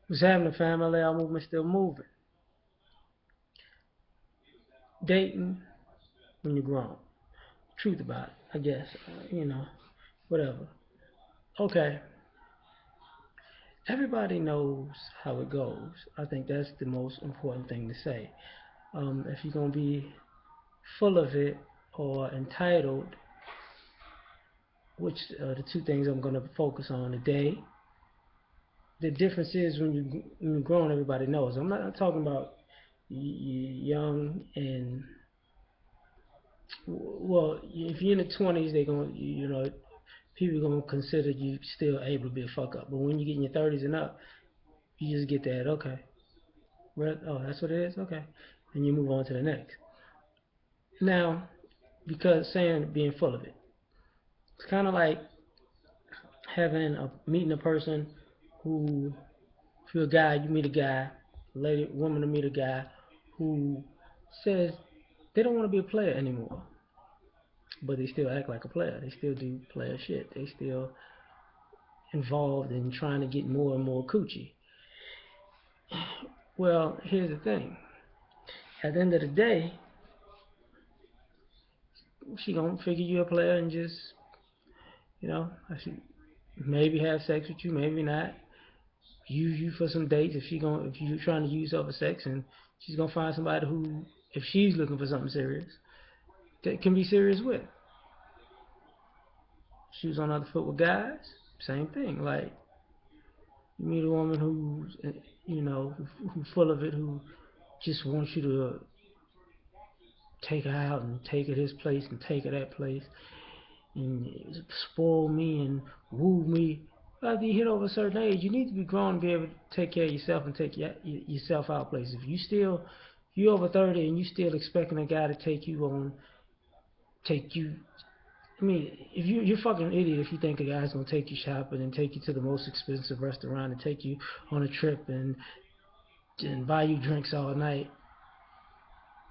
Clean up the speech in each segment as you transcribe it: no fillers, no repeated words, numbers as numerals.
What's happening, family? L.A.R movement still moving. Dating when you're grown. Truth about it, I guess. Whatever. Okay. Everybody knows how it goes. I think that's the most important thing to say. If you're gonna be full of it or entitled, which are the two things I'm gonna focus on today. The difference is when you're grown, everybody knows. I'm not talking about young and well, if you're in the 20s, they're gonna people gonna consider you still able to be a fuck up. But when you get in your 30s and up, you just get that okay. Oh, that's what it is. Okay, and you move on to the next. Now, because saying being full of it, it's kind of like meeting a person who, if you're a guy, you meet a guy, lady, woman to meet a guy who says they don't want to be a player anymore, but they still act like a player. They still do player shit. They still involved in trying to get more and more coochie. Well, here's the thing. At the end of the day, she gonna figure you a player and just, I should maybe have sex with you, maybe not. Use you for some dates if you're trying to use her for sex, and she's gonna find somebody who, if she's looking for something serious, that can be serious with. She was on the other foot with guys, same thing. Like you meet a woman who's, who's full of it, who just wants you to take her out and take her this place and take her that place and spoil me and woo me. After you hit over a certain age, you need to be grown to be able to take care of yourself and take yourself out places. If you over 30 and you still expecting a guy to take you. I mean, if you're fucking idiot if you think a guy's gonna take you shopping and take you to the most expensive restaurant and take you on a trip and buy you drinks all night.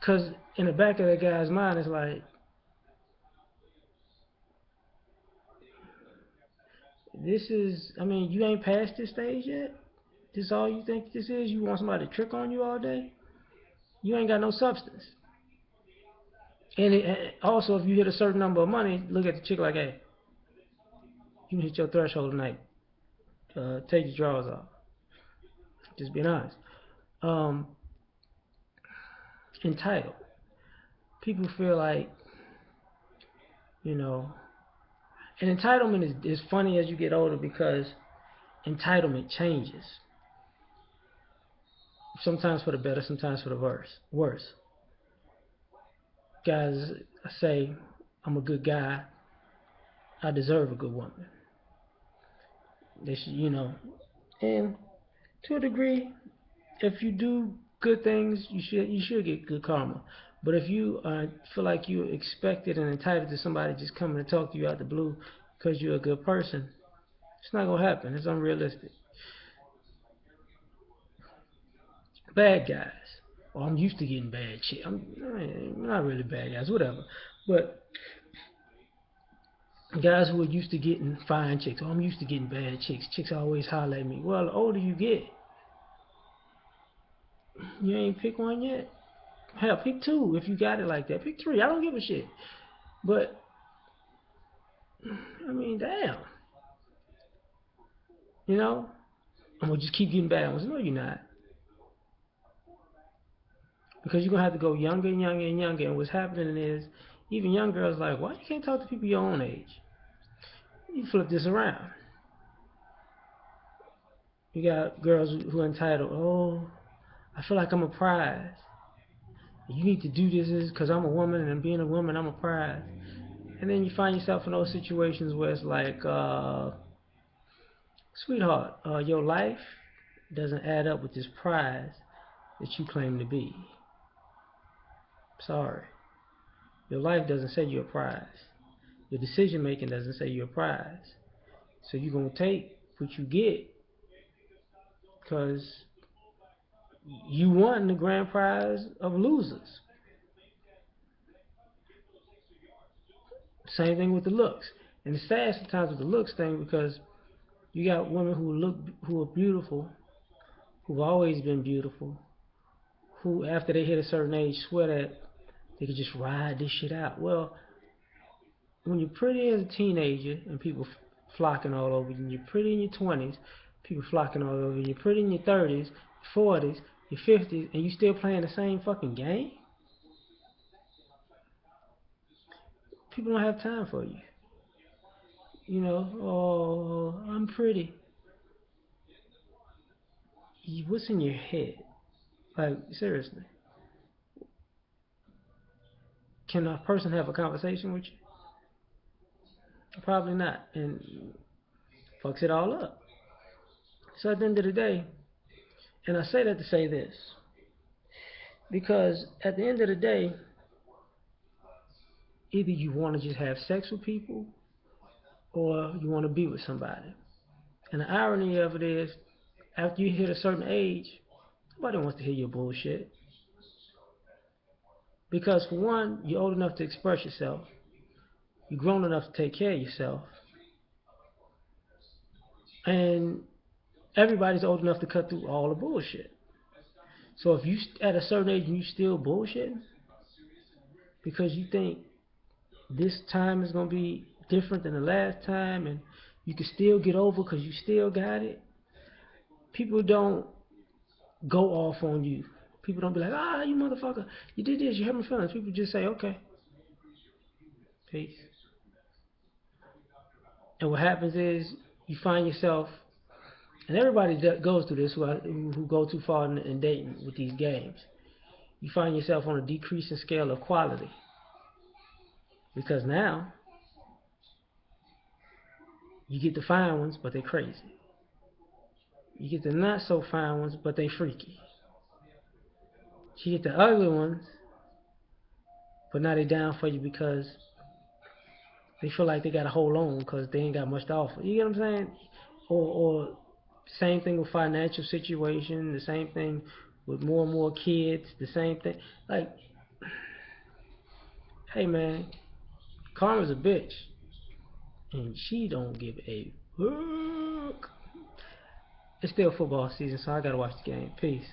Cause in the back of that guy's mind, it's like, this is. I mean, you ain't past this stage yet. This all you think this is? You want somebody to trick on you all day? You ain't got no substance. Also, if you hit a certain number of money, look at the chick like, hey, you hit your threshold tonight. Take your drawers off. Just being honest. Um, entitled. People feel like, you know, and entitlement is funny as you get older because entitlement changes. Sometimes for the better, sometimes for the worse. Worse. Guys say, I'm a good guy. I deserve a good woman. They should, and to a degree, if you do good things, you should get good karma. But if you feel like you're expected and entitled to somebody just coming to talk to you out the blue because you're a good person, it's not gonna happen. It's unrealistic. Bad guys. Well, I'm used to getting bad shit. I'm not really bad guys, whatever. But guys who are used to getting fine chicks. Oh, I'm used to getting bad chicks. Chicks always holler at me. Well, the older you get, you ain't pick one yet. Hell, pick two if you got it like that. Pick three. I don't give a shit. But I mean, damn. You know, I'm gonna just keep getting bad ones. No, you're not, because you're gonna have to go younger and younger and younger. And what's happening is, even young girls like, why you can't talk to people your own age? You flip this around. You got girls who are entitled. Oh, I feel like I'm a prize. You need to do this because I'm a woman, and being a woman, I'm a prize. And then you find yourself in those situations where it's like, sweetheart, your life doesn't add up with this prize that you claim to be. Sorry. Your life doesn't say you're a prize. Your decision making doesn't say you're a prize. So you're going to take what you get because you won the grand prize of losers. Same thing with the looks. And it's sad sometimes with the looks thing because you got women who are beautiful who've always been beautiful, who after they hit a certain age swear that they could just ride this shit out. Well, when you're pretty as a teenager and people flocking all over you, and you're pretty in your 20s, people flocking all over you, you're pretty in your 30s, 40s, your 50s, and you still playing the same fucking game, people don't have time for you. You know, oh, I'm pretty. What's in your head? Like, seriously. Can a person have a conversation with you? Probably not. And fucks it all up. So at the end of the day, and I say that to say this, because at the end of the day, either you want to just have sex with people or you want to be with somebody. And the irony of it is, after you hit a certain age, nobody wants to hear your bullshit. Because for one, you're old enough to express yourself. You're grown enough to take care of yourself. And everybody's old enough to cut through all the bullshit. So if you at a certain age and you still bullshitting because you think this time is gonna be different than the last time and you can still get over because you still got it, people don't go off on you. People don't be like, ah, you motherfucker, you did this, you hurt my feelings. People just say, okay, peace. And what happens is you find yourself, and everybody goes through this who go too far in dating with these games. You find yourself on a decreasing scale of quality because now you get the fine ones, but they crazy. You get the not so fine ones, but they freaky. You get the ugly ones, but now they down for you because they feel like they got to hold on because they ain't got much to offer. You get what I'm saying? Or same thing with financial situation. The same thing with more and more kids. The same thing. Like, hey man, karma's a bitch, and she don't give a fuck. It's still football season, so I gotta watch the game. Peace.